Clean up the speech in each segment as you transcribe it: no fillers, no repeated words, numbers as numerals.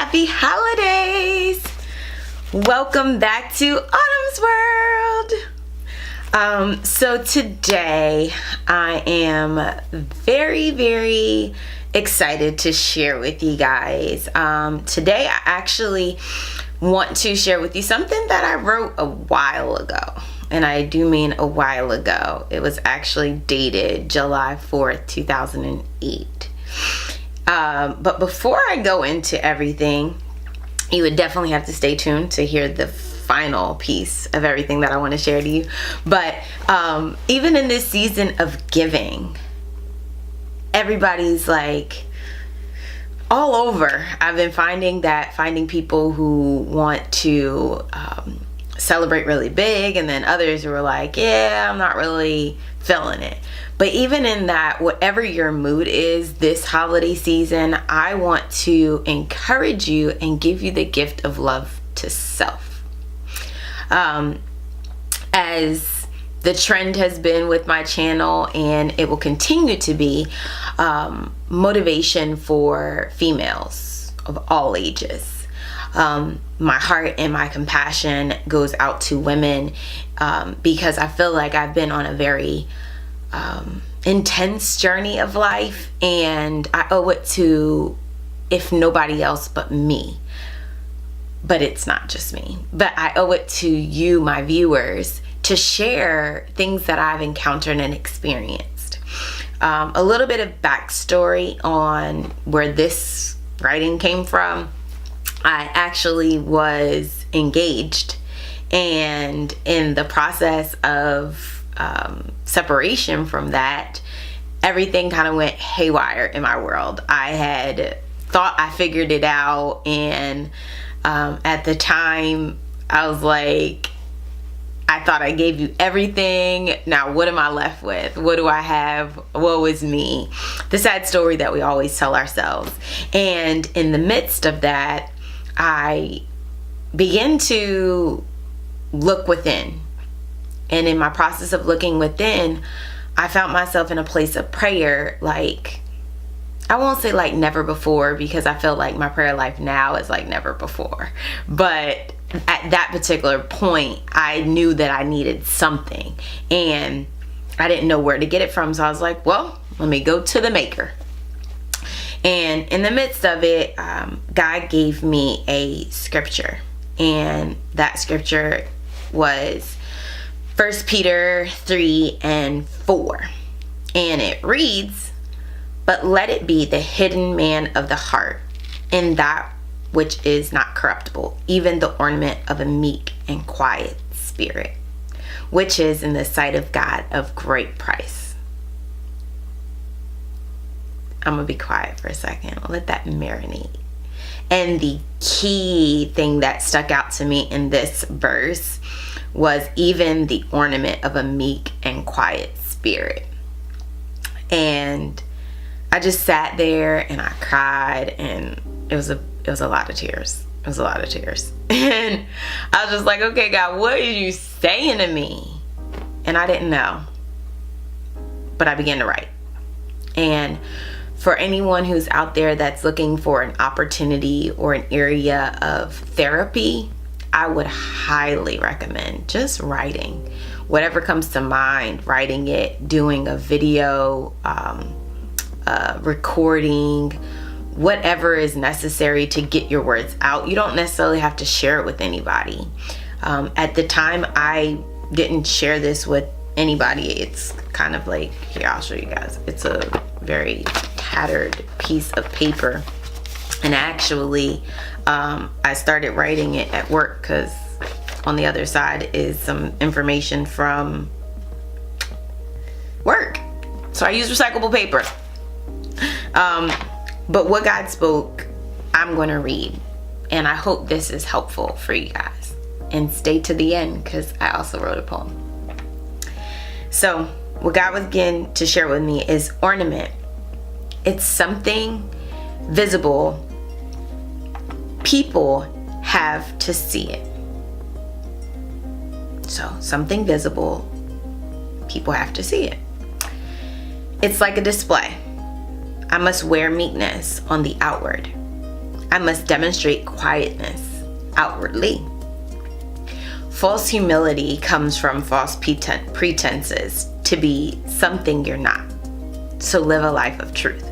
Happy holidays! Welcome back to Autumn's World. So today I am very excited to share with you guys. Today I actually want to share with you something that I wrote a while ago. And I do mean a while ago. It was actually dated July 4th, 2008. But before I go into everything, you would definitely have to stay tuned to hear the final piece of everything that I want to share to you. But even in this season of giving, everybody's like all over. I've been finding people who want to celebrate really big, and then others who are like, yeah, I'm not really feeling it. But even in that, whatever your mood is this holiday season, I want to encourage you and give you the gift of love to self. As the trend has been with my channel, and it will continue to be, motivation for females of all ages. My heart and my compassion goes out to women because I feel like I've been on a very intense journey of life, and I owe it to, if nobody else but me, but it's not just me, but I owe it to you, my viewers, to share things that I've encountered and experienced. A little bit of backstory on where this writing came from. I actually was engaged, and in the process of separation from that, everything kind of went haywire in my world. I had thought I figured it out, and at the time I was like, I thought I gave you everything. Now what am I left with? What do I have? Woe is me. The sad story that we always tell ourselves. And in the midst of that, I began to look within. And in my process of looking within, I found myself in a place of prayer, like, I won't say like never before, because I feel like my prayer life now is like never before. But at that particular point, I knew that I needed something, and I didn't know where to get it from. So I was like, well, let me go to the maker. And in the midst of it, God gave me a scripture, and that scripture was 1 Peter 3:4, and it reads, "But let it be the hidden man of the heart, in that which is not corruptible, even the ornament of a meek and quiet spirit, which is in the sight of God of great price." I'm gonna be quiet for a second. I'll let that marinate. And the key thing that stuck out to me in this verse was even the ornament of a meek and quiet spirit. And I just sat there and I cried, and it was a lot of tears. It was a lot of tears. And I was just like, okay, God, what are you saying to me? And I didn't know. But I began to write. And for anyone who's out there that's looking for an opportunity or an area of therapy, I would highly recommend just writing. Whatever comes to mind, writing it, doing a video, recording, whatever is necessary to get your words out. You don't necessarily have to share it with anybody. At the time, I didn't share this with anybody. It's kind of like, here, I'll show you guys. It's a very tattered piece of paper, and actually I started writing it at work because on the other side is some information from work, so I use recyclable paper. But what God spoke, I'm going to read, and I hope this is helpful for you guys, and stay to the end because I also wrote a poem. So what God was getting to share with me is ornament. It's something visible. People have to see it. So something visible, people have to see it. It's like a display. I must wear meekness on the outward. I must demonstrate quietness outwardly. False humility comes from false pretenses to be something you're not. So live a life of truth.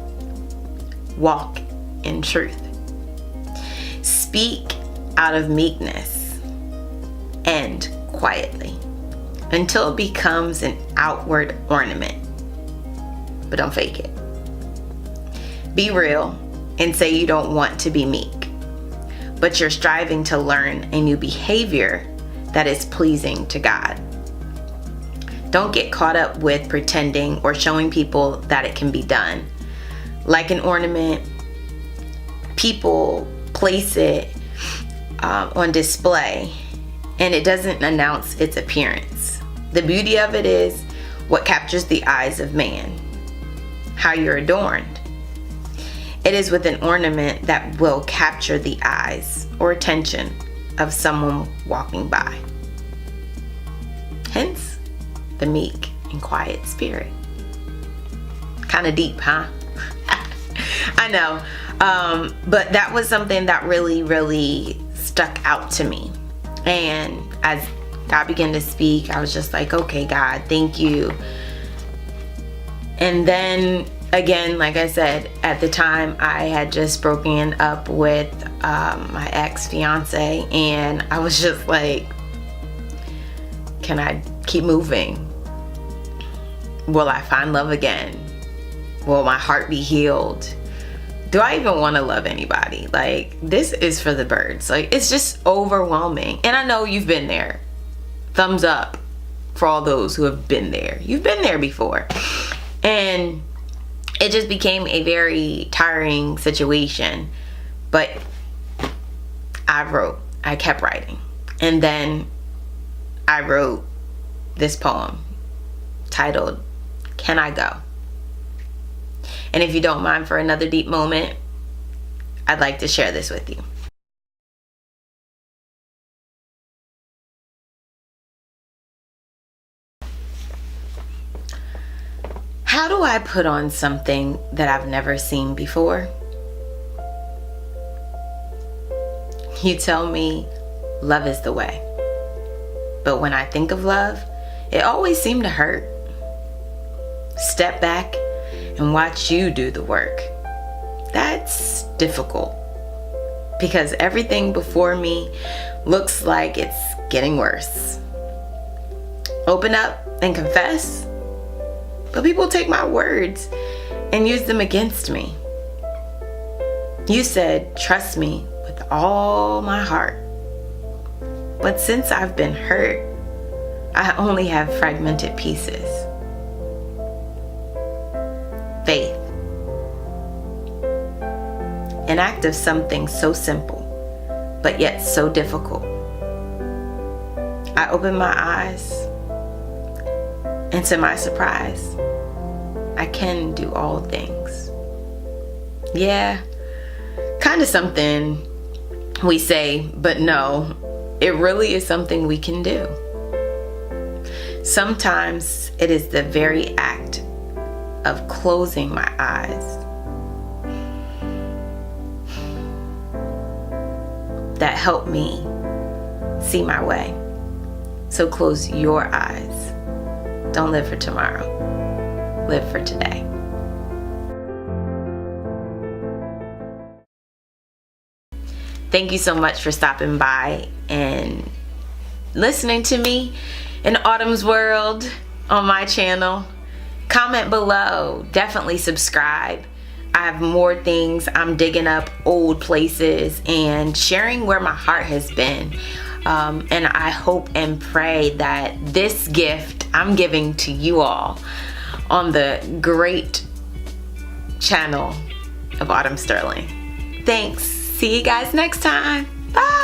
Walk in truth. Speak out of meekness and quietly until it becomes an outward ornament. But don't fake it. Be real and say you don't want to be meek, but you're striving to learn a new behavior that is pleasing to God. Don't get caught up with pretending or showing people that it can be done. Like an ornament, people place it on display and it doesn't announce its appearance. The beauty of it is what captures the eyes of man, how you're adorned. It is with an ornament that will capture the eyes or attention of someone walking by. Hence, the meek and quiet spirit. Kind of deep, huh? I know. But that was something that really stuck out to me. And as God began to speak, I was just like, okay, God, thank you. And then again, like I said, at the time I had just broken up with my ex-fiance, and I was just like, can I keep moving? Will I find love again? Will my heart be healed? Do I even want to love anybody? Like, this is for the birds. Like, it's just overwhelming. And I know you've been there. Thumbs up for all those who have been there. You've been there before. And it just became a very tiring situation. But I kept writing. And then I wrote this poem titled, Can I Go? And if you don't mind, for another deep moment, I'd like to share this with you. How do I put on something that I've never seen before? You tell me love is the way. But when I think of love, it always seemed to hurt. Step back and watch you do the work. That's difficult because everything before me looks like it's getting worse. Open up and confess, but people take my words and use them against me. You said, trust me with all my heart. But since I've been hurt, I only have fragmented pieces. Faith. An act of something so simple, but yet so difficult. I opened my eyes, and to my surprise, I can do all things. Yeah, kind of something we say, but no, it really is something we can do. Sometimes it is the very act of closing my eyes that helped me see my way. So close your eyes. Don't live for tomorrow. Live for today. Thank you so much for stopping by and listening to me in Autumn's World on my channel. Comment below. Definitely subscribe. I have more things. I'm digging up old places and sharing where my heart has been. And I hope and pray that this gift I'm giving to you all on the great channel of Autumn Sterling. Thanks. See you guys next time. Bye.